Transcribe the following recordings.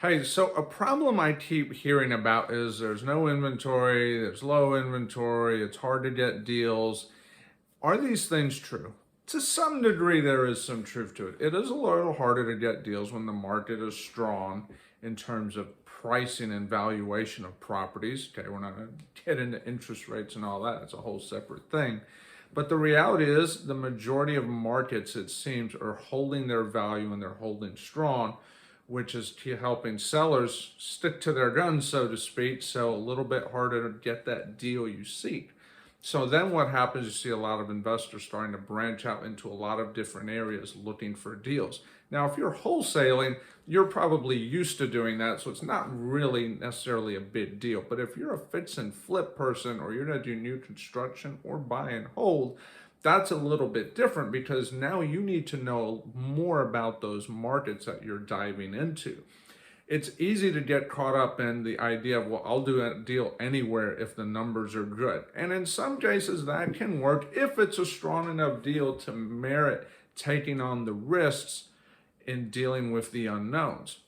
Hey, so a problem I keep hearing about is there's no inventory, there's low inventory, it's hard to get deals. Are these things true? To some degree, there is some truth to it. It is a little harder to get deals when the market is strong in terms of pricing and valuation of properties. Okay, we're not going to get into interest rates and all that, it's a whole separate thing. But the reality is, the majority of markets, it seems, are holding their value and they're holding strong, which is helping sellers stick to their guns, so to speak, so a little bit harder to get that deal you seek. So then what happens, you see a lot of investors starting to branch out into a lot of different areas looking for deals. Now, if you're wholesaling, you're probably used to doing that, so it's not really necessarily a big deal. But if you're a fix and flip person, or you're going to do new construction or buy and hold, that's a little bit different, because now you need to know more about those markets that you're diving into. It's easy to get caught up in the idea of, well, I'll do a deal anywhere if the numbers are good. And in some cases that can work if it's a strong enough deal to merit taking on the risks in dealing with the unknowns.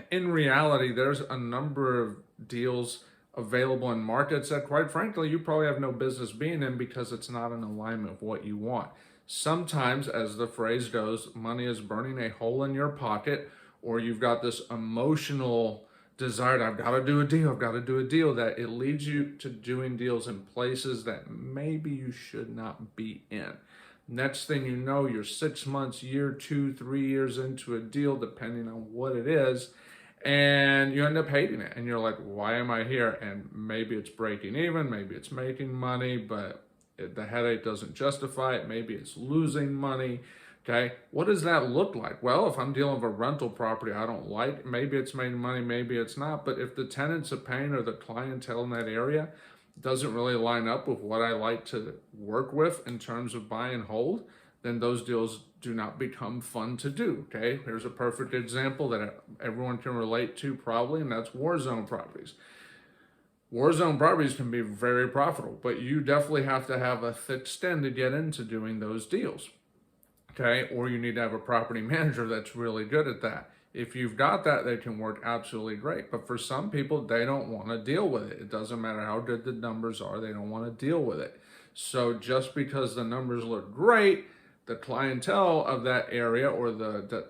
In reality, there's a number of deals available in markets that, quite frankly, you probably have no business being in, because it's not in alignment with what you want. Sometimes, as the phrase goes, money is burning a hole in your pocket, or you've got this emotional desire, I've got to do a deal, I've got to do a deal, that it leads you to doing deals in places that maybe you should not be in. Next thing you know, you're 6 months, year, 2, 3 years into a deal, depending on what it is, and you end up hating it. And you're like, why am I here? And maybe it's breaking even, maybe it's making money, but the headache doesn't justify it. Maybe it's losing money. Okay, what does that look like? Well, if I'm dealing with a rental property I don't like, maybe it's making money, maybe it's not. But if the tenants are paying, or the clientele in that area doesn't really line up with what I like to work with in terms of buy and hold, then those deals do not become fun to do. Okay, here's a perfect example that everyone can relate to probably, and that's war zone properties. War zone properties can be very profitable, but you definitely have to have a thick skin to get into doing those deals. Okay, or you need to have a property manager that's really good at that. If you've got that, they can work absolutely great. But for some people, they don't want to deal with it. It doesn't matter how good the numbers are, they don't want to deal with it. So just because the numbers look great, the clientele of that area, or the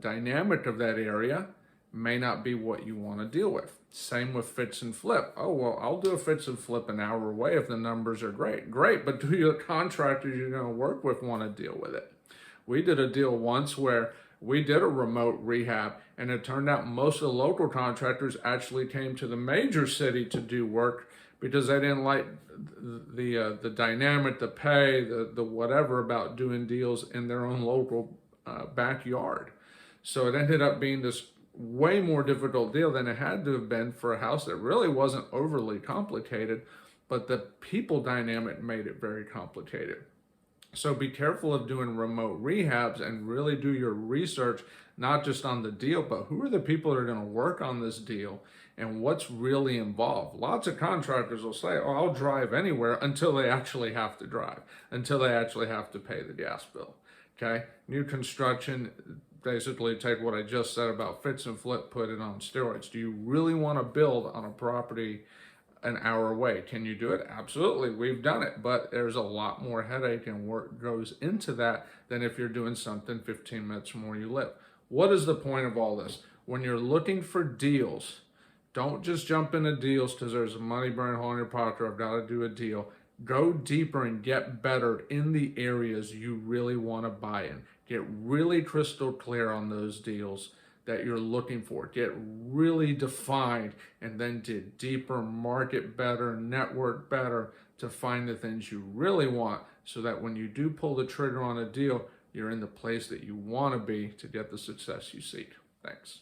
dynamic of that area, may not be what you want to deal with. Same with fix and flip. Oh, well, I'll do a fix and flip an hour away if the numbers are great. Great, but do your contractors you're going to work with want to deal with it? We did a deal once where we did a remote rehab, and it turned out most of the local contractors actually came to the major city to do work, because they didn't like the dynamic, the pay, the whatever about doing deals in their own local backyard. So it ended up being this way more difficult deal than it had to have been for a house that really wasn't overly complicated, but the people dynamic made it very complicated. So be careful of doing remote rehabs, and really do your research, not just on the deal, but who are the people that are going to work on this deal and what's really involved. Lots of contractors will say, oh, I'll drive anywhere, until they actually have to drive, until they actually have to pay the gas bill. Okay, new construction, basically take what I just said about fix and flip, put it on steroids. Do you really want to build on a property an hour away? Can you do it? Absolutely, we've done it, but there's a lot more headache and work goes into that than if you're doing something 15 minutes from where you live. What is the point of all this? When you're looking for deals, don't just jump into deals because there's a money burning hole in your pocket, or I've got to do a deal. Go deeper and get better in the areas you really want to buy in. Get really crystal clear on those deals that you're looking for. Get really defined, and then dig deeper, market better, network better, to find the things you really want, so that when you do pull the trigger on a deal, you're in the place that you want to be to get the success you seek. Thanks.